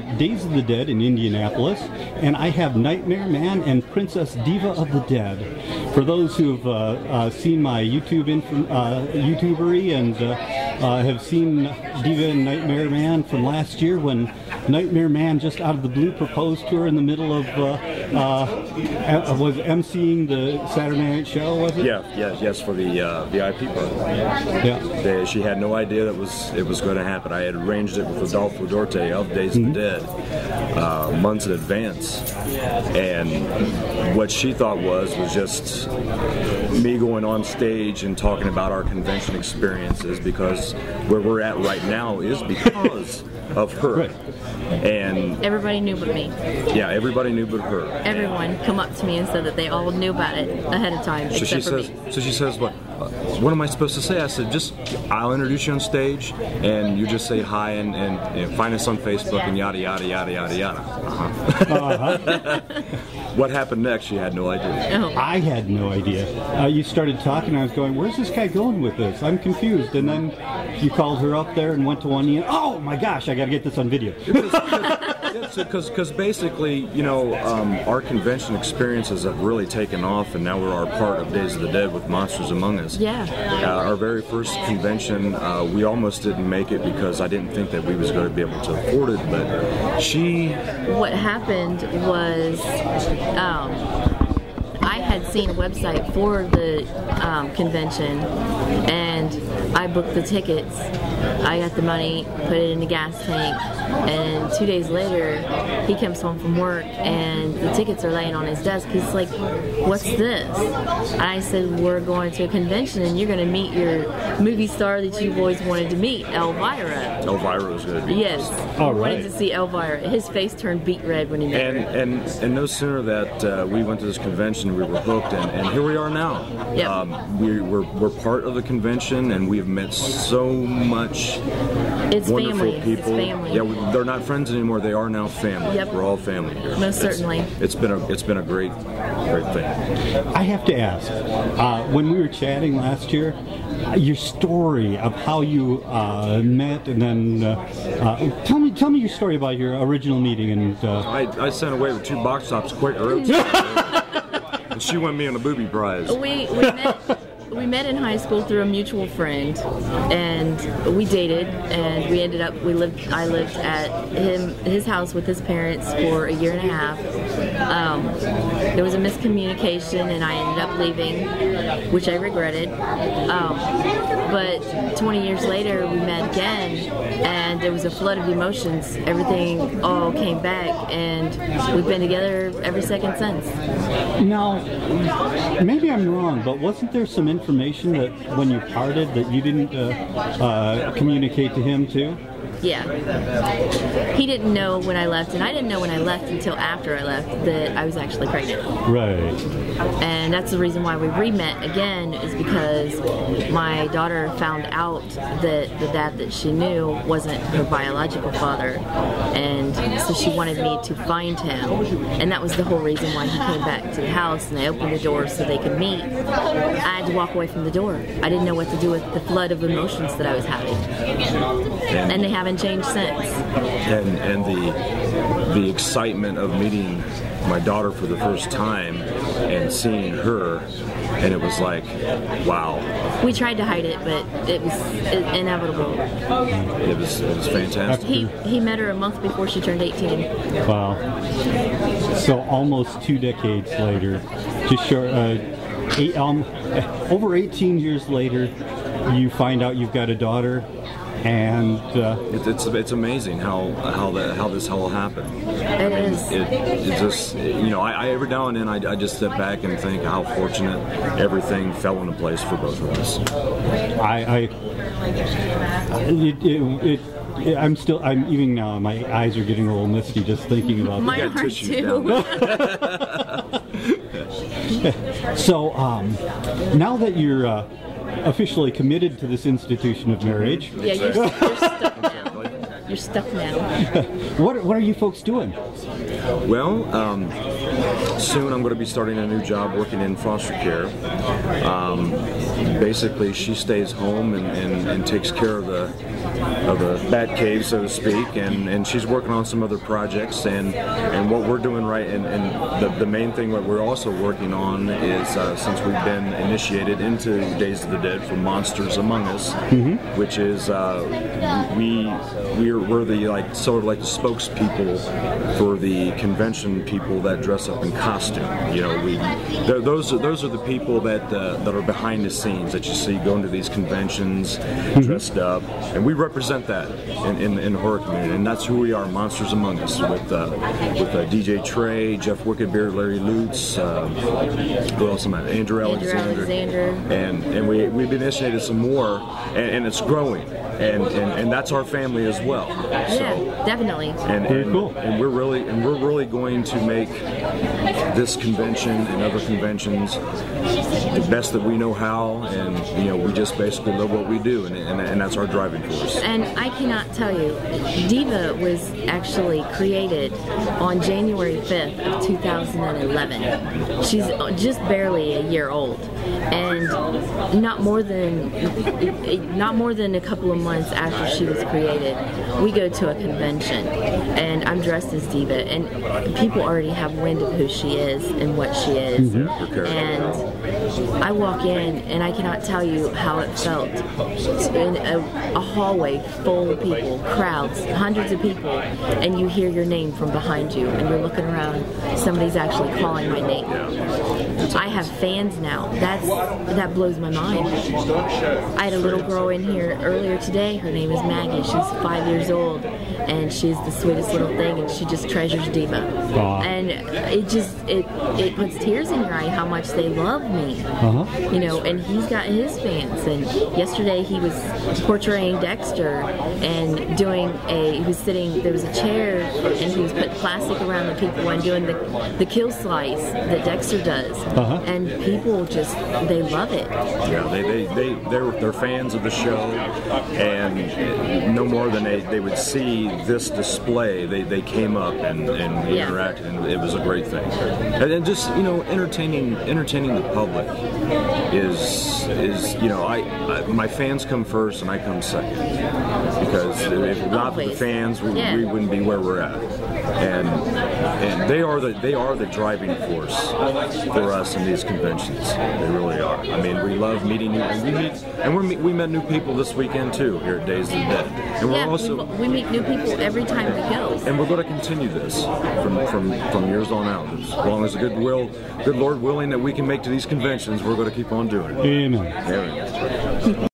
at Days of the Dead in Indianapolis, and I have Nightmare Man and Princess Diva of the Dead. For those who have seen my YouTubery and have seen Diva and Nightmare Man from last year, when Nightmare Man just out of the blue proposed to her in the middle of was emceeing the Saturday night show, was it? Yes, for the VIP party. Yeah. She had no idea that it was going to happen. I had arranged it with Adolfo Duarte of Days of the Dead months in advance, and what she thought was just me going on stage and talking about our convention experiences, because where we're at right now is because of her. Right. And everybody knew but me. Yeah, everybody knew but her. Everyone come up to me and said that they all knew about it ahead of time, So except for me. So she says, what am I supposed to say? I said, I'll introduce you on stage, and you just say hi, and find us on Facebook, and yada, yada, yada, yada, yada. What happened next, she had no idea. Oh. I had no idea. You started talking, I was going, where's this guy going with this? I'm confused. And then you called her up there and went to one end. Oh my gosh, I got to get this on video. Because basically, our convention experiences have really taken off, and now we're our part of Days of the Dead with Monsters Among Us. Yeah. Our very first convention, we almost didn't make it because I didn't think that we was going to be able to afford it, but What happened was, I had seen a website for the convention, and I booked the tickets. I got the money, put it in the gas tank, and 2 days later, he comes home from work, and the tickets are laying on his desk. He's like, "What's this?" I said, "We're going to a convention, and you're going to meet your movie star that you've always wanted to meet, Elvira." Elvira was going to be. Yes. All right. Wanted to see Elvira. His face turned beet red when he met her. And no sooner that we went to this convention, we were hooked, and here we are now. Yep. We're part of the convention, and we've met so much wonderful family. people. It's family. Yeah, they're not friends anymore. They are now family. Yep. We're all family here. Most certainly. It's been a great thing. I have to ask, when we were chatting last year, your story of how you met, and then tell me your story about your original meeting. And I sent away with 2 box tops quicker, and she won me on a booby prize. We met in high school through a mutual friend, and we dated, and we ended up, I lived at his house with his parents for a year and a half. There was a miscommunication, and I ended up leaving, which I regretted. But 20 years later, we met again, and there was a flood of emotions. Everything all came back, and we've been together every second since. now, maybe I'm wrong, but wasn't there some information that when you parted that you didn't communicate to him too? Yeah. He didn't know when I left, and I didn't know when I left until after I left that I was actually pregnant. Right. And that's the reason why we re-met again, is because my daughter found out that the dad that she knew wasn't her biological father, and so she wanted me to find him, and that was the whole reason why he came back to the house, and I opened the door so they could meet. I had to walk away from the door. I didn't know what to do with the flood of emotions that I was having, and they haven't changed since. And the excitement of meeting my daughter for the first time and seeing her, and it was like, wow. We tried to hide it, but it was inevitable. It was fantastic. He met her a month before she turned 18. Wow. So almost 2 decades later, just short, over 18 years later, you find out you've got a daughter. And it's amazing how this all happened. It is. It just, I every now and then I just step back and think how fortunate everything fell into place for both of us. I'm even now, my eyes are getting a little misty just thinking about Mine are too. So now that you're officially committed to this institution of marriage. Yeah, you're stuck now. You're stuck now. What are you folks doing? Well, soon I'm going to be starting a new job working in foster care. Basically, she stays home and takes care of bat cave, so to speak, and she's working on some other projects, and what we're doing right, and the main thing that we're also working on is since we've been initiated into Days of the Dead for Monsters Among Us, which is we're the sort of like the spokespeople for the convention people that dress up in costume. You know, those are the people that are behind the scenes that you see going to these conventions dressed up, and we represent that in the horror community, and that's who we are, Monsters Among Us, with DJ Trey, Jeff Wickedbeard, Larry Lutz, who else am I? Andrew Alexander. And we've initiated some more, and it's growing, and that's our family as well. Yeah, so, definitely. And cool. And we're really going to make this convention and other conventions the best that we know how, and you know, we just basically love what we do, and that's our driving force. And I cannot tell you, Diva was actually created on January 5th of 2011. She's just barely a year old, and not more than a couple of months after she was created, we go to a convention, and I'm dressed as Diva, and people already have wind of who she is and what she is. And I walk in, and I cannot tell you how it felt in a hallway full of people, crowds, hundreds of people, and you hear your name from behind you, and you're looking around, somebody's actually calling my name. I have fans now. That blows my mind. I had a little girl in here earlier today. Her name is Maggie. She's 5 years old, and she's the sweetest little thing, and she just treasures Diva. And it puts tears in your eye how much they love me. You know, and he's got his fans. And yesterday he was portraying Dexter and he was sitting, there was a chair, and he was putting plastic around the people and doing the kill slice that Dexter does. And people just, they love it. Yeah, they're fans of the show, and no more than they would see this display, they came up and we interacted, and it was a great thing. And just, you know, entertaining the public is you know, my fans come first and I come second, because if not for the fans, we wouldn't be where we're at. And they are the driving force for us in these conventions. They really are. I mean, we love meeting new, and we met new people this weekend too here at Days of the Dead. And we meet new people every time we go. And we're going to continue this from years on out. As long as the good Lord willing that we can make to these conventions, we're going to keep on doing it. Amen. Amen.